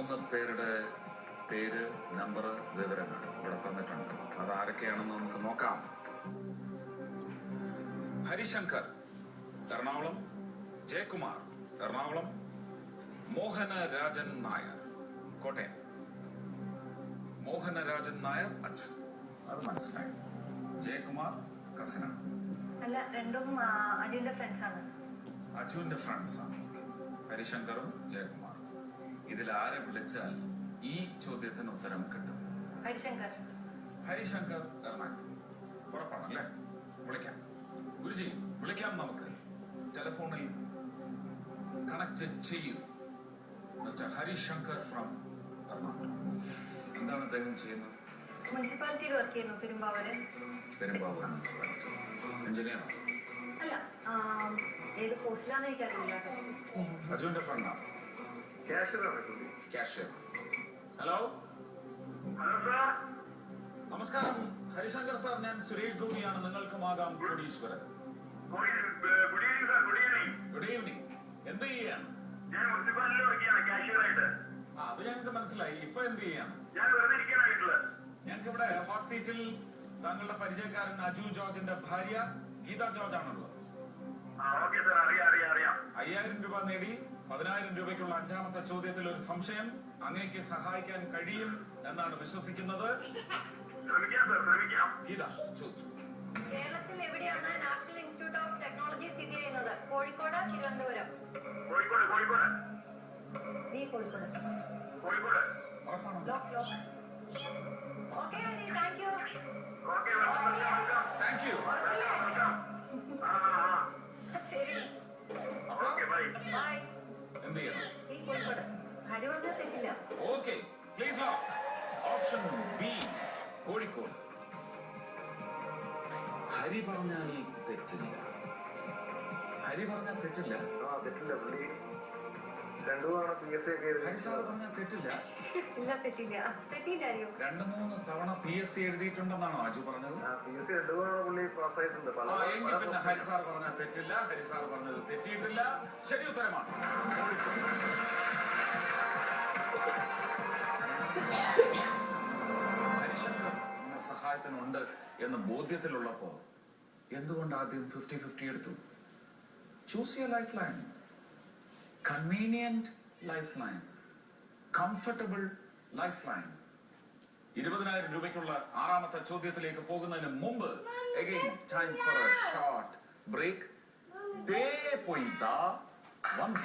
3 പേരുടെ പേര്, നമ്പർ, വിവരങ്ങൾ ഇവിടെ തന്നിട്ടുണ്ട്. അത് ആരൊക്കെയാണെന്ന് നമുക്ക് നോക്കാം. ഹരിശങ്കർ, എറണാകുളം. ജയകുമാർ, എറണാകുളം. മോഹനരാജൻ നായർ, കോട്ടയം. മോഹനരാജൻ നായർ അച്ഛൻ, അത് മനസ്സിലായി. ജയകുമാർ കസിനാണ്. അല്ല, രണ്ടും അജുവിന്റെ ഫ്രണ്ട്സ് ആണ്. അജുവിന്റെ ഫ്രണ്ട്സ് ആണ്. ഹരിശങ്കറും ജയകുമാറും. ഇതിൽ ആരെ വിളിച്ചാൽ ഈ ചോദ്യത്തിന് ഉത്തരം കിട്ടും? ഹരിശങ്കർ. ഹരിശങ്കർ എറണാകുളം. ഉറപ്പാണല്ലേ? വിളിക്കാം. ഗുരുജി, വിളിക്കാം. നമുക്ക് ടെലിഫോണിൽ കണക്ട് ചെയ്യൂ. Mister Harishankar from Ernakulam. എന്താണ് അദ്ദേഹം ചെയ്യുന്നത്? മുനിസിപ്പാലിറ്റിയിൽ വർക്ക് ചെയ്യുന്നു, പെരുമ്പാവൂര്. പെരുമ്പാവൂർ മുനിസിപ്പാലിറ്റി. എഞ്ചിനീയറോ? അല്ല, ഏത് പോസ്റ്റിലാന്ന് എനിക്കറിയില്ല. അജുവിന്റെ ഫ്രണ്ടാണ്. കാഷ്യർ. ഹലോ. നമസ്കാരം ഹരിശങ്കർ സാർ, ഞാൻ സുരേഷ് ഗോപിയാണ്. നിങ്ങൾക്കുമാകാം കോടീശ്വരൻ. Good evening. എന്ത് ചെയ്യാണ്? അത് ഞങ്ങൾക്ക് മനസ്സിലായി. ഇപ്പൊ എന്ത് ചെയ്യാണ്? ഞങ്ങൾക്ക് ഇവിടെ ഹോട്ട് സീറ്റിൽ താങ്കളുടെ പരിചയക്കാരൻ അജു ജോർജിന്റെ ഭാര്യ ഗീത ജോർജ് ആണുള്ളത്. 5000 രൂപ നേടി 10,000 രൂപയ്ക്കുള്ള 5ാമത്തെ ചോദ്യത്തിൽ ഒരു സംശയം. അങ്ങേക്ക് സഹായിക്കാൻ കഴിയും എന്നാണ് വിശ്വസിക്കുന്നത്. ഗീത ചോദിച്ചു. കേരളത്തിൽ എവിടെയാണ് നാഷണൽ ഇൻസ്റ്റിറ്റ്യൂട്ട് ഓഫ് ടെക്നോളജി സ്ഥിതി ചെയ്യുന്നത്? Kozhikode, Thiruvananthapuram? Okay, thank you. Thank you. ശരി, ബൈ. എന്ത് ചെയ്യണം? ഈ കോഴിക്കോട്. ഹരി പറഞ്ഞാൽ തെറ്റില്ല. Okay, please lock. Option B, Kozhikode. Hari പറഞ്ഞാൽ തെറ്റില്ല. ഹരി പറഞ്ഞാൽ തെറ്റില്ല. പുള്ളി 2 തവണ PSC ഹരി സാർ പറഞ്ഞാൽ തെറ്റില്ല. ഇല്ല, തെറ്റില്ല. തെറ്റില്ലായോ? 2-3 തവണ PSC എഴുതിയിട്ടുണ്ടെന്നാണോ അജു പറഞ്ഞത്? PSC 2 തവണ പുള്ളി പാസ്സായിട്ടുണ്ട്. എങ്കിൽ പിന്നെ ഹരി സാർ പറഞ്ഞാൽ തെറ്റില്ല. ഹരി സാർ പറഞ്ഞത് തെറ്റിയിട്ടില്ല. ശരി ഉത്തരമാണ്. ഹരിശങ്കർ നിങ്ങൾ സഹായത്തിനുണ്ട് എന്ന് ബോധ്യത്തിലുള്ളപ്പോ എന്തുകൊണ്ട് ആദ്യം 50-50 എടുത്തു? Choose your life line. Convenient life line, comfortable life line. 20,000 രൂപയ്ക്കുള്ള 6ാമത്തെ ചോദ്യത്തിലേക്ക് പോകുന്നതിന് മുമ്പ് again time for a short break. ദേ പോയി ദാ വന്നു.